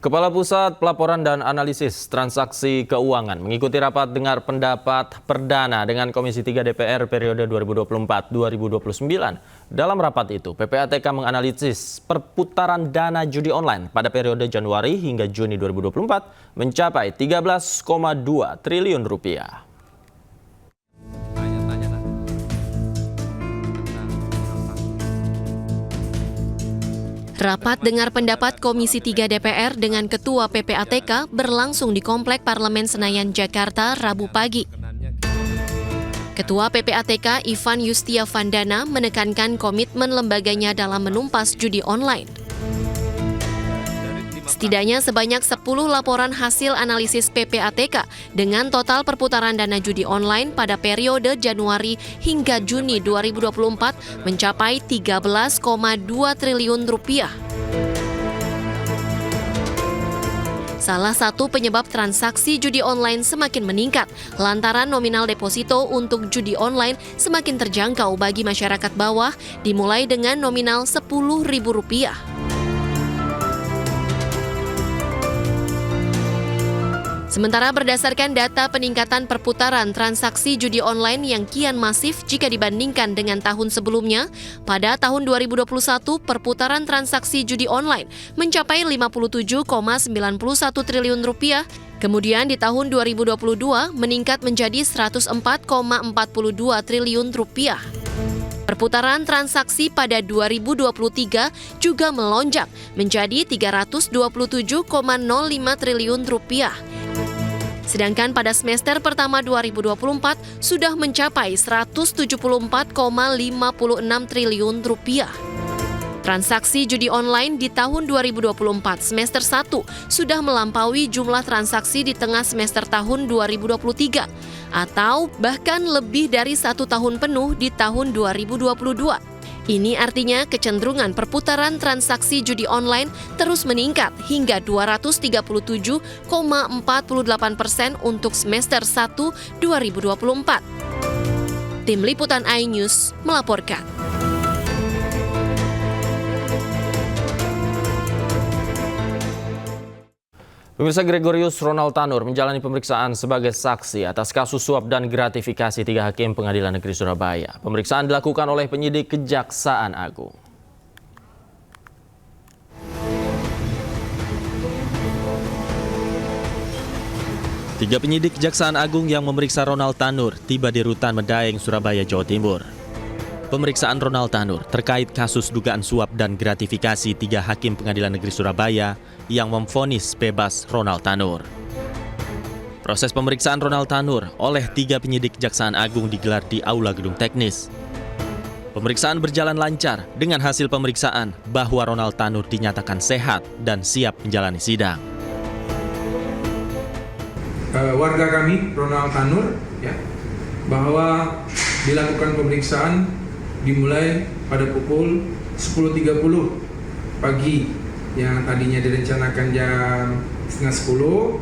Kepala Pusat Pelaporan dan Analisis Transaksi Keuangan mengikuti rapat dengar pendapat perdana dengan Komisi 3 DPR periode 2024-2029. Dalam rapat itu, PPATK menganalisis perputaran dana judi online pada periode Januari hingga Juni 2024 mencapai 13,2 triliun rupiah. Rapat dengar pendapat Komisi 3 DPR dengan Ketua PPATK berlangsung di Komplek Parlemen Senayan, Jakarta, Rabu pagi. Ketua PPATK Ivan Yustia Vandana menekankan komitmen lembaganya dalam menumpas judi online. Setidaknya sebanyak 10 laporan hasil analisis PPATK dengan total perputaran dana judi online pada periode Januari hingga Juni 2024 mencapai 13,2 triliun rupiah. Salah satu penyebab transaksi judi online semakin meningkat lantaran nominal deposito untuk judi online semakin terjangkau bagi masyarakat bawah dimulai dengan nominal Rp10.000. Sementara berdasarkan data peningkatan perputaran transaksi judi online yang kian masif jika dibandingkan dengan tahun sebelumnya, pada tahun 2021 perputaran transaksi judi online mencapai 57,91 triliun rupiah, kemudian di tahun 2022 meningkat menjadi 104,42 triliun rupiah. Perputaran transaksi pada 2023 juga melonjak menjadi 327,05 triliun rupiah. Sedangkan pada semester pertama 2024 sudah mencapai 174,56 triliun rupiah. Transaksi judi online di tahun 2024 semester 1 sudah melampaui jumlah transaksi di tengah semester tahun 2023 atau bahkan lebih dari 1 tahun penuh di tahun 2022. Ini artinya kecenderungan perputaran transaksi judi online terus meningkat hingga 237,48% untuk semester 1 2024. Tim Liputan iNews melaporkan. Pemirsa, Gregorius Ronald Tanur menjalani pemeriksaan sebagai saksi atas kasus suap dan gratifikasi 3 hakim Pengadilan Negeri Surabaya. Pemeriksaan dilakukan oleh penyidik Kejaksaan Agung. Tiga penyidik Kejaksaan Agung yang memeriksa Ronald Tanur tiba di Rutan Medaeng, Surabaya, Jawa Timur. Pemeriksaan Ronald Tanur terkait kasus dugaan suap dan gratifikasi 3 hakim Pengadilan Negeri Surabaya yang memvonis bebas Ronald Tanur. Proses pemeriksaan Ronald Tanur oleh 3 penyidik Kejaksaan Agung digelar di Aula Gedung Teknis. Pemeriksaan berjalan lancar dengan hasil pemeriksaan bahwa Ronald Tanur dinyatakan sehat dan siap menjalani sidang. Warga kami, Ronald Tanur, bahwa dilakukan pemeriksaan dimulai pada pukul 10.30 pagi yang tadinya direncanakan jam 9:30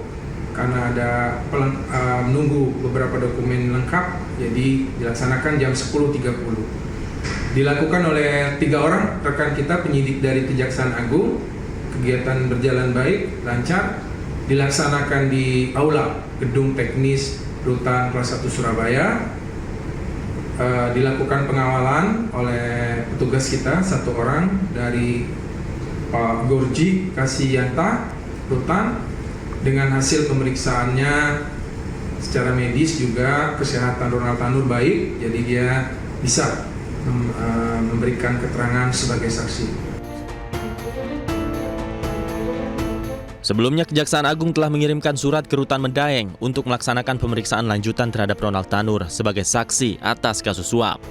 karena ada menunggu beberapa dokumen lengkap, jadi dilaksanakan jam 10.30. Dilakukan oleh 3 orang rekan kita penyidik dari Kejaksaan Agung. Kegiatan berjalan baik, lancar, dilaksanakan di Aula Gedung Teknis Rutan Kelas 1 Surabaya. Dilakukan pengawalan oleh petugas kita 1 orang dari Pak Gorji Kasiyanta Rutan. Dengan hasil pemeriksaannya secara medis juga kesehatan Ronald Tanur baik, jadi dia bisa memberikan keterangan sebagai saksi. Sebelumnya, Kejaksaan Agung telah mengirimkan surat ke Rutan Medaeng untuk melaksanakan pemeriksaan lanjutan terhadap Ronald Tanur sebagai saksi atas kasus suap.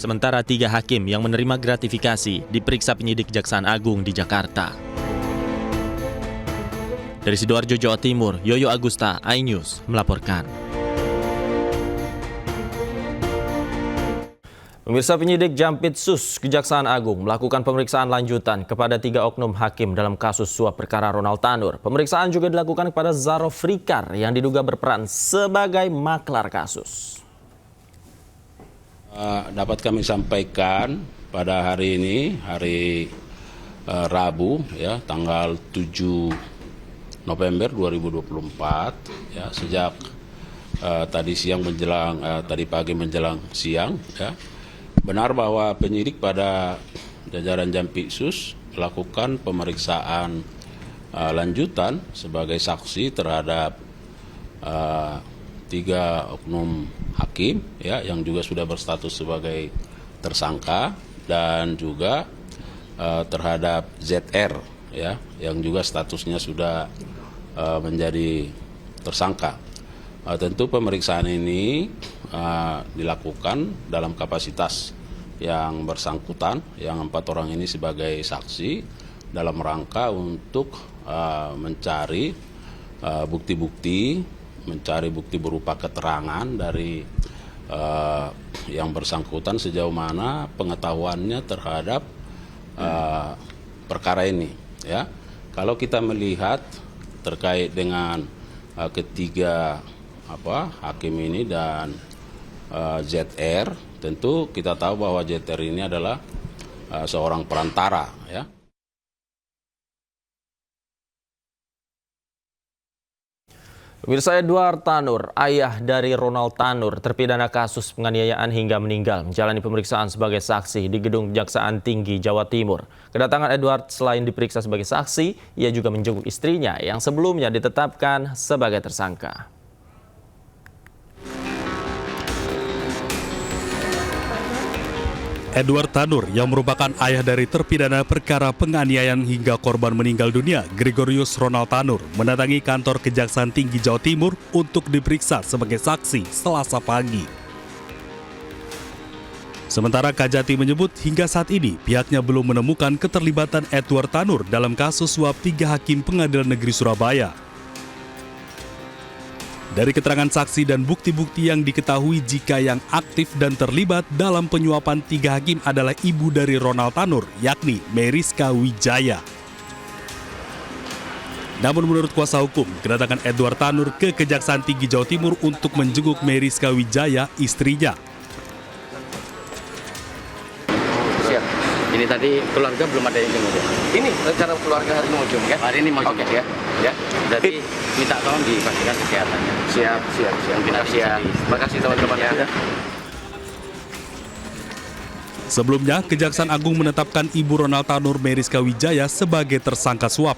Sementara 3 hakim yang menerima gratifikasi diperiksa penyidik Kejaksaan Agung di Jakarta. Dari Sidoarjo, Jawa Timur, Yoyo Agusta, iNews melaporkan. Pemirsa, penyidik Jampitsus Kejaksaan Agung melakukan pemeriksaan lanjutan kepada 3 oknum hakim dalam kasus suap perkara Ronald Tanur. Pemeriksaan juga dilakukan kepada Zaro Frikar yang diduga berperan sebagai maklar kasus. Dapat kami sampaikan pada hari ini, hari Rabu ya tanggal 7 November 2024 ya sejak tadi pagi menjelang siang ya. Benar bahwa penyidik pada jajaran Jampitsus melakukan pemeriksaan lanjutan sebagai saksi terhadap 3 oknum hakim ya yang juga sudah berstatus sebagai tersangka, dan juga terhadap ZR ya yang juga statusnya sudah menjadi tersangka. Tentu pemeriksaan ini dilakukan dalam kapasitas yang bersangkutan, yang 4 orang ini sebagai saksi dalam rangka untuk mencari bukti-bukti, mencari bukti berupa keterangan dari yang bersangkutan sejauh mana pengetahuannya terhadap perkara ini ya. Kalau kita melihat terkait dengan ketiga hakim ini dan ZR, tentu kita tahu bahwa ZR ini adalah seorang perantara ya. Pemirsa, Edward Tanur, ayah dari Ronald Tanur, terpidana kasus penganiayaan hingga meninggal, menjalani pemeriksaan sebagai saksi di Gedung Kejaksaan Tinggi Jawa Timur. Kedatangan Edward selain diperiksa sebagai saksi, ia juga menjenguk istrinya yang sebelumnya ditetapkan sebagai tersangka. Edward Tanur yang merupakan ayah dari terpidana perkara penganiayaan hingga korban meninggal dunia, Gregorius Ronald Tanur, mendatangi kantor Kejaksaan Tinggi Jawa Timur untuk diperiksa sebagai saksi Selasa pagi. Sementara Kajati menyebut hingga saat ini pihaknya belum menemukan keterlibatan Edward Tanur dalam kasus suap 3 hakim Pengadilan Negeri Surabaya. Dari keterangan saksi dan bukti-bukti yang diketahui jika yang aktif dan terlibat dalam penyuapan 3 hakim adalah ibu dari Ronald Tanur, yakni Meriska Wijaya. Namun menurut kuasa hukum, kedatangan Edward Tanur ke Kejaksaan Tinggi Jawa Timur untuk menjenguk Meriska Wijaya, istrinya. Siap. Ini tadi keluarga belum ada yang jenguk. Ini rencana keluarga hari ini mau jenguk ya? Hari ini mau jenguk ya. Ya. Jadi minta tolong dipastikan kesehatannya. Siap. Terima kasih teman-teman ya. Sebelumnya, Kejaksaan Agung menetapkan Ibu Ronald Tanur Meriska Wijaya sebagai tersangka suap.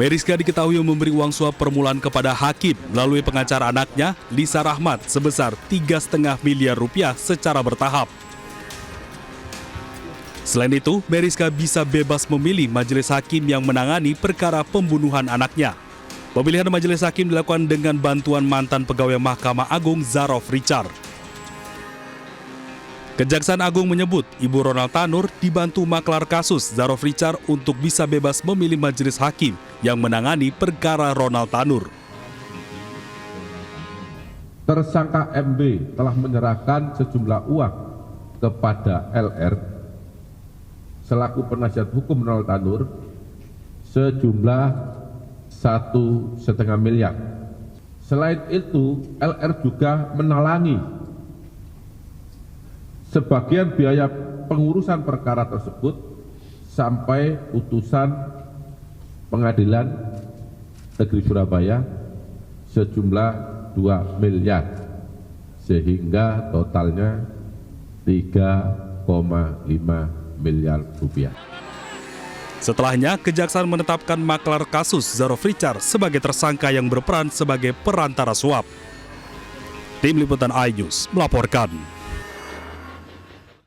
Meriska diketahui memberi uang suap permulaan kepada hakim melalui pengacara anaknya, Lisa Rahmat, sebesar 3,5 miliar rupiah secara bertahap. Selain itu, Meriska bisa bebas memilih majelis hakim yang menangani perkara pembunuhan anaknya. Pemilihan majelis hakim dilakukan dengan bantuan mantan pegawai Mahkamah Agung Zarof Richard. Kejaksaan Agung menyebut Ibu Ronald Tanur dibantu maklar kasus Zarof Richard untuk bisa bebas memilih majelis hakim yang menangani perkara Ronald Tanur. Tersangka MB telah menyerahkan sejumlah uang kepada LR selaku penasihat hukum Ronald Tanur sejumlah 1,5 miliar. Selain itu, LR juga menalangi sebagian biaya pengurusan perkara tersebut sampai putusan Pengadilan Negeri Surabaya sejumlah 2 miliar, sehingga totalnya 3,5 miliar rupiah. Setelahnya, Kejaksaan menetapkan maklar kasus Zarof Richard sebagai tersangka yang berperan sebagai perantara suap. Tim Liputan iNews melaporkan.